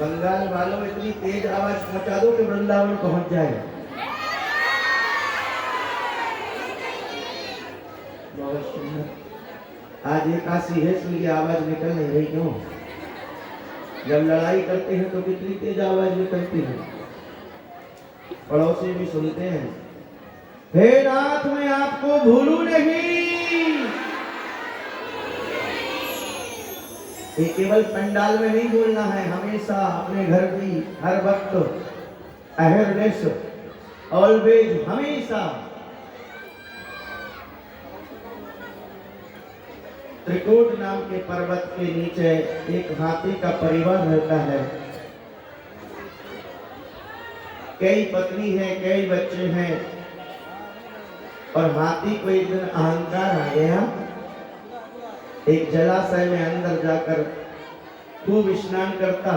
बंगाल वालों इतनी तेज आवाज पहुंचा दो कि वृंदावन पहुंच जाए। बहुत सुंदर। आज एकादशी है इसलिए आवाज निकल नहीं रही। क्यों? जब लड़ाई करते हैं तो कितनी तेज आवाज निकलती है, पड़ोसी भी सुनते हैं। हे नाथ मैं आपको भूलू नहीं। ये केवल पंडाल में नहीं बोलना है, हमेशा अपने घर भी हर वक्त अवेयरनेस ऑलवेज, हमेशा। त्रिकूट नाम के पर्वत के नीचे एक हाथी का परिवार रहता है। कई पत्नी है, कई बच्चे हैं। और हाथी को एक दिन अहंकार आ गया। एक जलाशय में अंदर जाकर खूब स्नान करता।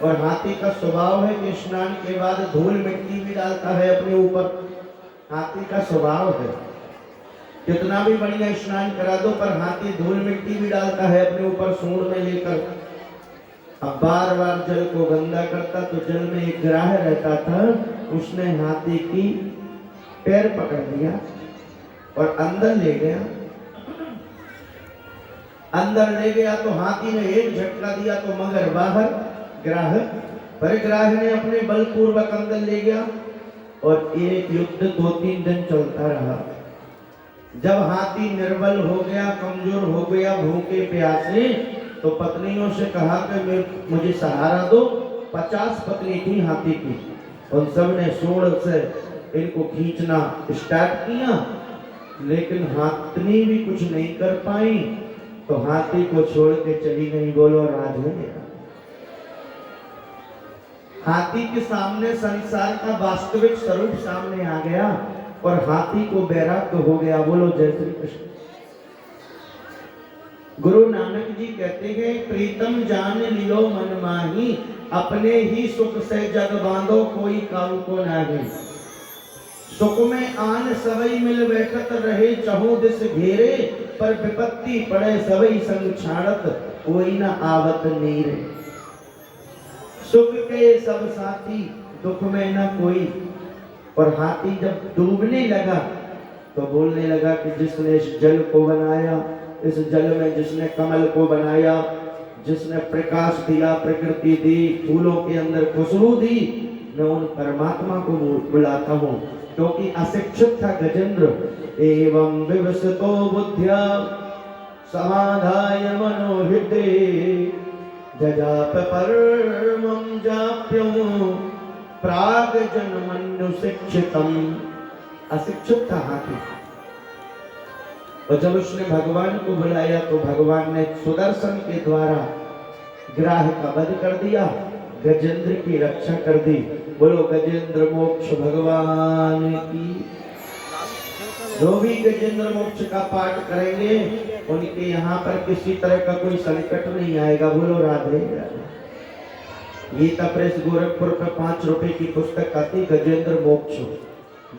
और हाथी का स्वभाव है कि स्नान के बाद धूल मिट्टी भी डालता है अपने ऊपर। हाथी का स्वभाव है, कितना भी बढ़िया स्नान करा दो पर हाथी धूल मिट्टी भी डालता है अपने ऊपर सूंड में लेकर। अब बार बार जल को गंदा करता तो जल में एक ग्राह रहता था, उसने हाथी की पैर पकड़ लिया और अंदर ले गया। अंदर ले गया तो हाथी ने एक झटका दिया तो मगर बाहर ग्राह, पर ग्राह ने अपने बलपूर्वक अंदर ले गया। और एक युद्ध 2-3 दिन चलता रहा। जब हाथी निर्बल हो गया, कमजोर हो गया, भूखे प्यासे, तो पत्नियों से कहा कि मुझे सहारा दो। 50 पत्नी थी हाथी की। उन सब ने सूंड से इनको खींचना स्टार्ट किया, लेकिन हाथनी भी कुछ नहीं कर पाई। तो हाथी को छोड़ के चली गई। बोलो राधे। हाथी के सामने संसार का वास्तविक स्वरूप सामने आ गया और हाथी को वैराग्य हो गया। बोलो जय श्री कृष्ण। गुरु नानक जी कहते हैं, प्रीतम जान लियो मन माही, अपने ही सुख से जग बांधो कोई काम को नाही। सुख में आन सवई मिल बैठत रहे, चहु दिस घेरे, पर विपत्ति पड़े सवई संग छाड़त, कोई न आवत नीरे। सुख के सब साथी, दुख में न कोई। और हाथी जब डूबने लगा तो बोलने लगा कि जिसने इस जल को बनाया, इस जल में जिसने कमल को बनाया, जिसने प्रकाश दिया, प्रकृति दी, फूलों के अंदर खुशबू दी, मैं उन परमात्मा को बुलाता हूँ। क्योंकि अशिक्षित था गजेंद्र। एवं विवसितो बुद्ध्या समाधाय मनोहृदे, जजाप परमं जाप्यो प्राग जन्मन्यु शिक्षितम। अशिक्षित था हाथी। और जब उसने भगवान को बुलाया तो भगवान ने सुदर्शन के द्वारा ग्राह का वध कर दिया, गजेंद्र की रक्षा कर दी। बोलो गजेंद्र मोक्ष भगवान की। जो भी गजेंद्र मोक्ष का पाठ करेंगे उनके यहाँ पर किसी तरह का कोई संकट नहीं आएगा। बोलो राधे राधे। गीता प्रेस गोरखपुर पर 5 रुपए की पुस्तक आती, गजेंद्र मोक्ष।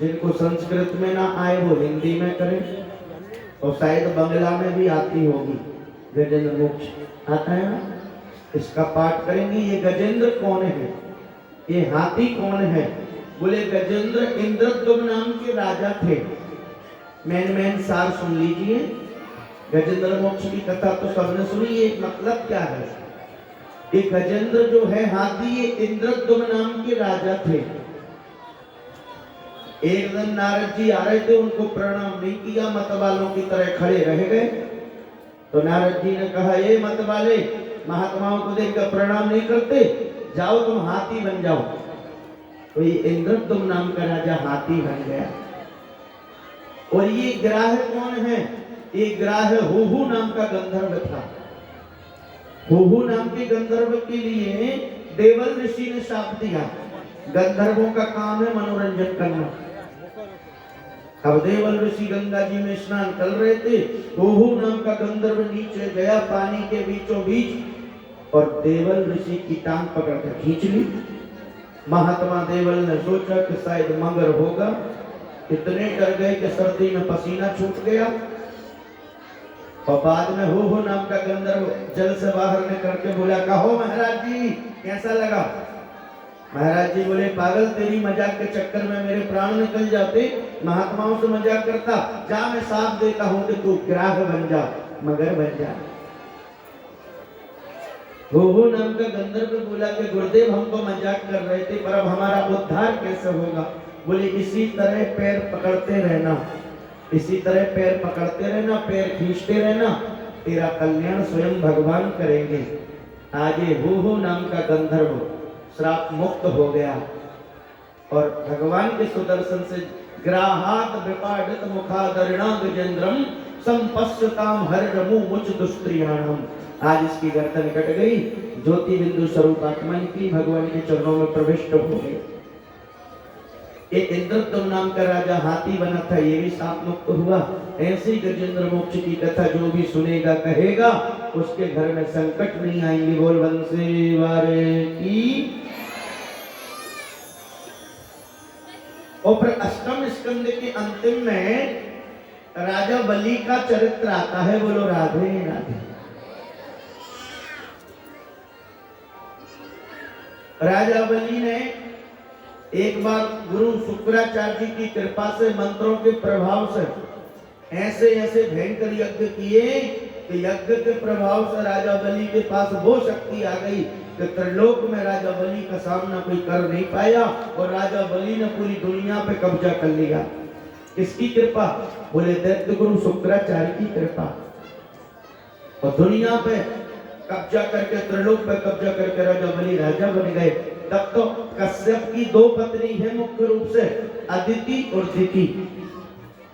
जिनको संस्कृत में ना आए वो हिंदी में करें, और शायद बंगला में भी आती होगी। गजेंद्र मोक्ष आता है ना, इसका पाठ करेंगे। ये गजेंद्र कौन है, ये हाथी कौन है? बोले गजेंद्र इंद्रद्युम्न नाम के राजा थे। मैन सार सुन लीजिए। गजेंद्र मोक्ष की कथा तो सबने सुनी, ये मतलब क्या है? ये गजेंद्र जो है हाथी, ये इंद्रद्युम्न नाम के राजा थे। एक दिन नारद जी आ रहे थे, उनको प्रणाम नहीं किया, मतवालों की तरह खड़े रह गए। तो नारद जी ने कहा, ये मतवाले महात्माओं को देखकर प्रणाम नहीं करते, जाओ तुम हाथी बन जाओ। तो ये इंद्रद्युम्न नाम का राजा हाथी बन गया। और ये ग्राह कौन है? ये ग्राह हुहु नाम का गंधर्व था। हुहु नाम के गंधर्व के लिए देवल ऋषि ने शाप दिया। गंधर्वों का काम है मनोरंजन करना। अब देवल ऋषि गंगा जी में स्नान कर रहे थे, हुहु नाम का गंधर्व नीचे गया पानी के बीचों बीच और देवल ऋषि की टांग पकड़कर खींच ली। महात्मा देवल ने सोचा कि शायद मगर होगा, इतने डर गए कि सर्दी में पसीना छूट गया। और बाद में हुहु नाम का गंधर्व जल से बाहर निकल के बोला, कहो महाराज जी कैसा लगा? महाराज जी बोले पागल, तेरी मजाक के चक्कर में मेरे प्राण निकल जाते, महात्माओं से मजाक करता। जा मैं साथ देता हूं कि तू ग्राह बन जा, मगर बन जा। हो नाम का गंधर्व बोला कि गुरुदेव हम तो मजाक कर रहे थे, पर अब हमारा उद्धार कैसे होगा? बोले इसी तरह पैर पकड़ते रहना, इसी तरह पैर पकड़ते रहना, पैर खींचते रहना, तेरा कल्याण स्वयं भगवान करेंगे। आज ये हो नाम का गंधर्व श्राप मुक्त हो गया और भगवान के सुदर्शन से ग्राहात विपाडित मुखादरणां गजेंद्रम संपश्यताम हरिरमु मुच दुष्त्रियाणम। आज इसकी गर्दन कट गई, ज्योति बिंदु स्वरूप आत्मा निकली, भगवान के चरणों में प्रविष्ट हो गई। एक इंद्रद्युम्न नाम का राजा हाथी बना था, ये भी साप मुक्त हुआ। ऐसे ही गजेंद्र मोक्ष की कथा जो भी सुनेगा कहेगा उसके घर में संकट नहीं आएंगे। बोल बंसी वारे की। और फिर अष्टम स्कंद के अंतिम में राजा बलि का चरित्र आता है। बोलो राधे राधे। राजा बलि ने एक बार गुरु शुक्राचार्य जी की कृपा से, मंत्रों के प्रभाव से ऐसे ऐसे भयंकर यज्ञ किए कि यज्ञ के प्रभाव से राजा बलि के पास वो शक्ति आ गई कि त्रिलोक में राजा बलि का सामना कोई कर नहीं पाया और राजा बलि ने पूरी दुनिया पे कब्जा कर लिया। किसकी कृपा? बोले दैत्य गुरु शुक्राचार्य की कृपा। और दुनिया पे कब्जा करके, त्रिलोक पे कब्जा करके राजा बलि राजा बन गए। तब तो कश्यप की दो पत्नी है मुख्य रूप से, अदिति और दिति।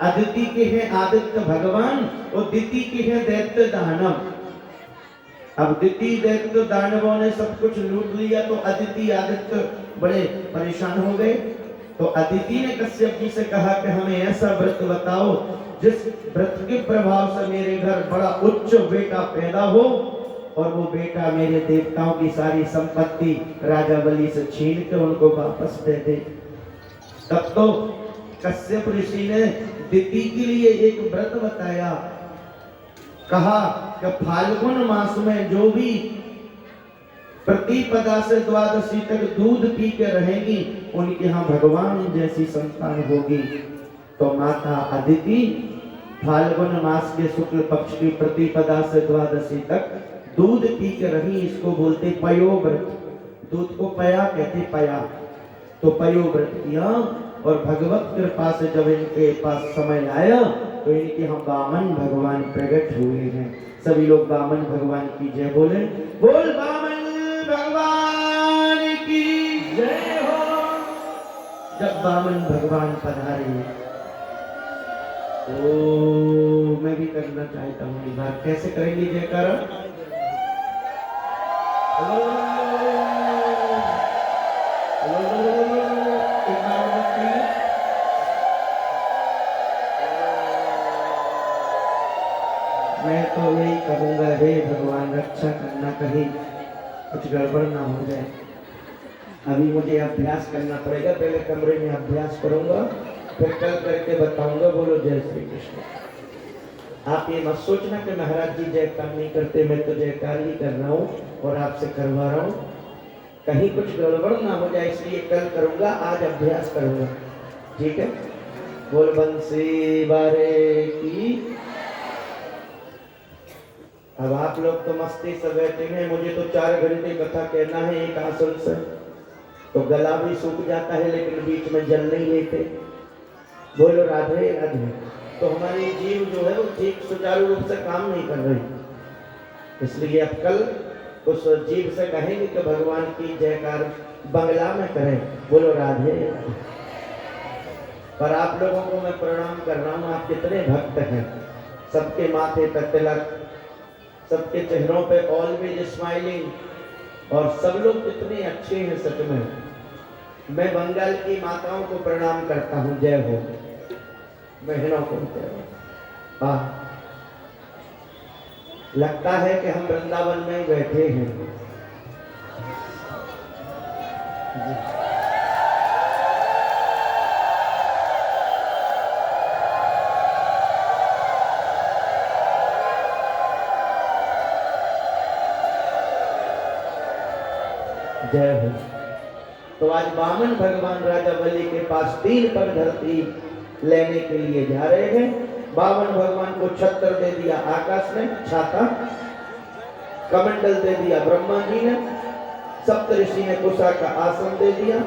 अदिति के हैं आदित्य भगवान और दिति के हैं दैत्य दानव। अब दिति दैत्य दानवों ने सब कुछ लूट लिया तो अदिति आदित्य बड़े परेशान हो गए। तो अदिति ने कश्यप जी से कहा कि हमें ऐसा व्रत बताओ जिस व्रत के प्रभाव से मेरे घर बड़ा उच्च बेटा पैदा हो और वो बेटा मेरे देवताओं की सारी संपत्ति राजा बलि से छीन के उनको वापस दे दे। तब तो कश्यप ऋषि ने दिति के लिए एक व्रत बताया। कहा कि फाल्गुन मास में जो भी प्रतिपदा से द्वादशी तक दूध पी के रहेंगी उनके यहाँ भगवान जैसी संतान होगी। तो माता अदिति फाल्गुन मास के शुक्ल पक्ष की प्रतिपदा से द्वादशी तक दूध पी के रही। इसको बोलते पयो व्रत। दूध को पया कहते, पया। तो पयो व्रत किया और भगवत कृपा से जब इनके पास समय आया तो इनके हम वामन भगवान प्रकट हुए हैं। सभी लोग वामन भगवान की जय बोले। बोल वामन भगवान की जय हो। जब वामन भगवान पधारे तो मैं भी करना चाहता हूँ एक बार। कैसे करेंगे जयकारा? मैं तो यही कहूँगा, हे भगवान रक्षा करना, कहीं कुछ गड़बड़ ना हो जाए। अभी मुझे अभ्यास करना पड़ेगा, पहले कमरे में अभ्यास करूँगा फिर कल करके बताऊंगा। बोलो जय श्री कृष्ण। आप ये मत सोचना कि महाराज जी जयकार नहीं करते, मैं तो जयकार ही कर रहा हूँ और आपसे करवा रहा हूँ। कहीं कुछ गड़बड़ ना हो जाए इसलिए कल करूँगा, आज अभ्यास करूँगा। ठीक है? बोल बंसी बारे की। अब आप लोग तो मस्ती से बैठे हैं, मुझे तो 4 घंटे कथा कहना है एक आसन से, तो गला भी सूख जाता है लेकिन बीच में जल नहीं लेते। बोलो राधे राधे। तो हमारी जीव जो है वो ठीक सुचारू रूप से काम नहीं कर रही, इसलिए अब कल उस जीव से कहेंगे कि भगवान की जयकार बंगला में करें। बोलो राधे राधे। पर आप लोगों को मैं प्रणाम कर रहा हूँ, आप कितने भक्त हैं। सबके माथे पर तिलक, सबके चेहरों पे ऑलवेज स्माइलिंग और सब लोग कितने अच्छे हैं सच में। मैं बंगाल की माताओं को प्रणाम करता हूँ, जय हो। बहनों को जय हो। लगता है कि हम वृंदावन में बैठे हैं। है। तो आज वामन भगवान राजा बलि के पास 3 पग धरती लेने के लिए जा रहे हैं। वामन भगवान को छत्र दे दिया आकाश ने, छाता, कमंडल दे दिया ब्रह्मा जी ने, सप्तऋषि ने कुशा का आसन दे दिया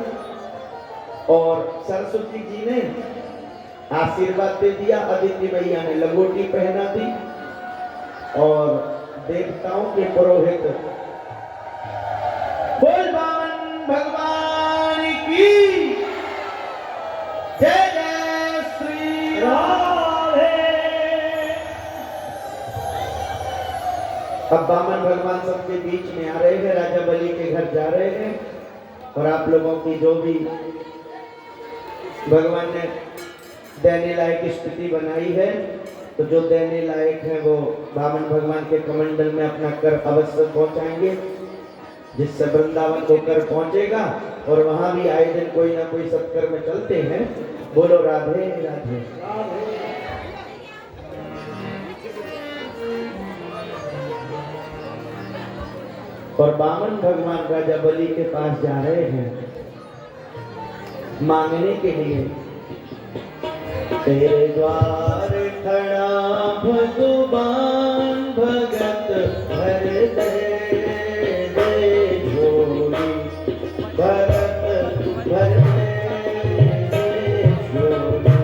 और सरस्वती जी ने आशीर्वाद दे दिया, अदिति मैया ने लंगोटी पहना दी और देवताओं के पुरोहित बोल वामन भगवान की जय जय श्री राधे। अब वामन भगवान सबके बीच में आ रहे हैं, राजा बलि के घर जा रहे हैं और आप लोगों की जो भी भगवान ने देने लायक स्थिति बनाई है, तो जो देने लायक है वो वामन भगवान के कमंडल में अपना कर अवश्य पहुंचाएंगे, जिससे वृंदावन को कर पहुंचेगा और वहां भी आए दिन कोई ना कोई सत्कर में चलते हैं। बोलो राधे राधे। और वामन भगवान राजा बलि के पास जा रहे हैं मांगने के लिए। तेरे द्वार खड़ा भगवान भगत भर दे झोली, भरत भर दे झोली।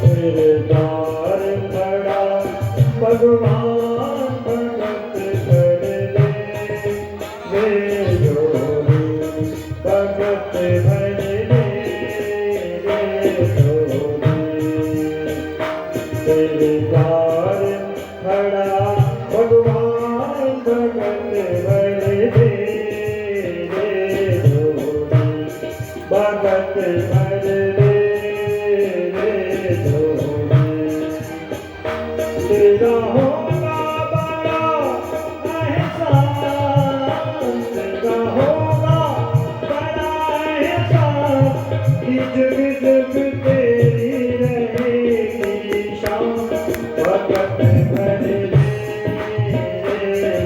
तेरे द्वार खड़ा भगवान भगत भर दे झोली, भगत भर तेरे द्वार खड़ा भगवान भगत भर दे झोली, भगत भर दे झोली। तेरा होगा बड़ा एहसान, तेरा होगा बड़ा एहसान कि जुग जुग तेरी रहेगी शान, भगत भर दे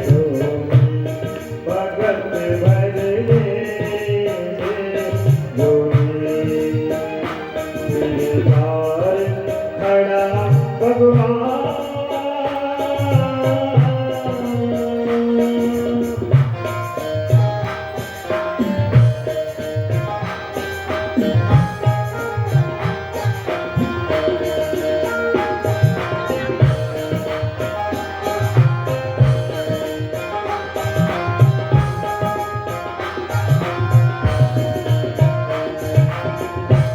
झोली, भगत भर दे झोली। तेरे द्वार खड़ा भगवान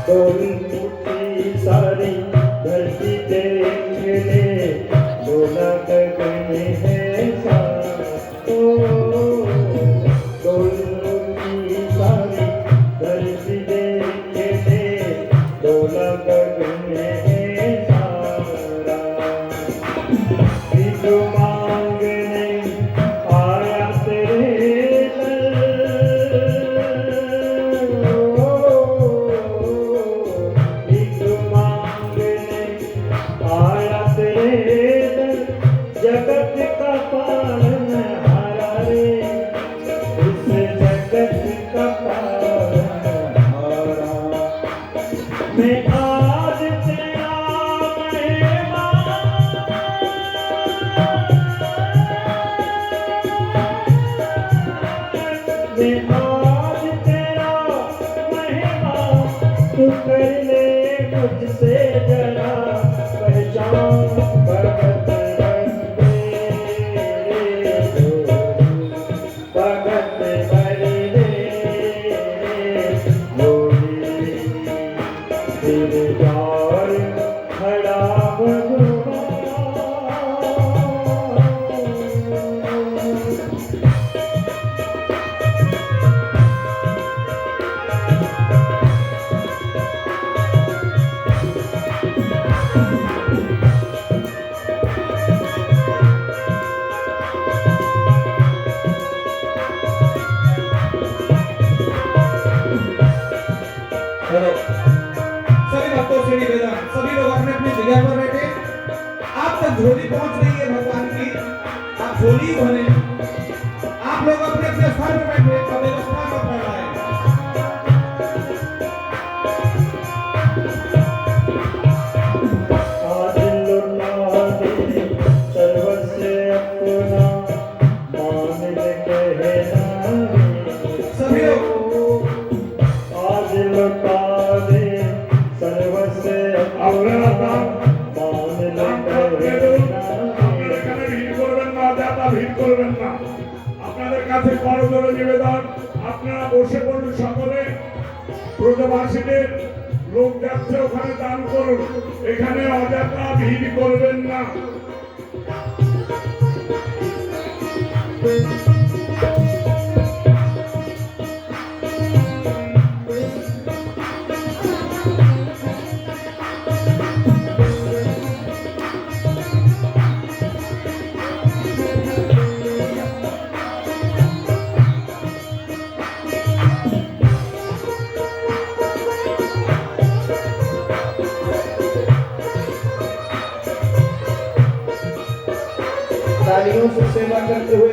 कोई मुट्ठी सारी धरती देख ले, डोला गगन है सारा। कोई मुट्ठी सारी धरती देख ले, डोला गगन है सारा। भीख मांगने आया तेरे जगत का पालनहारा रे, इस जगत का पालनहारा। मैं आज तेरा मेहमान, मैं आज तेरा मेहमान, तू कर ले मुझसे जरा पहचान, भगत तेरे द्वार खड़ा भगवान। सभी भक्तों से निवेदन, सभी लोग अपने अपनी जगह पर बैठे। आप तक झोली पहुंच रही है भगवान की, आप झोली भरे। आप लोग अपने अपने स्थान पर बैठे। বসে পড়ুন সকলে। ব্রজবাসীদের লোক যাচ্ছে, ওখানে দান করুন, এখানে অযথা ভিড় করবেন না। तालियों से सेवा करते हुए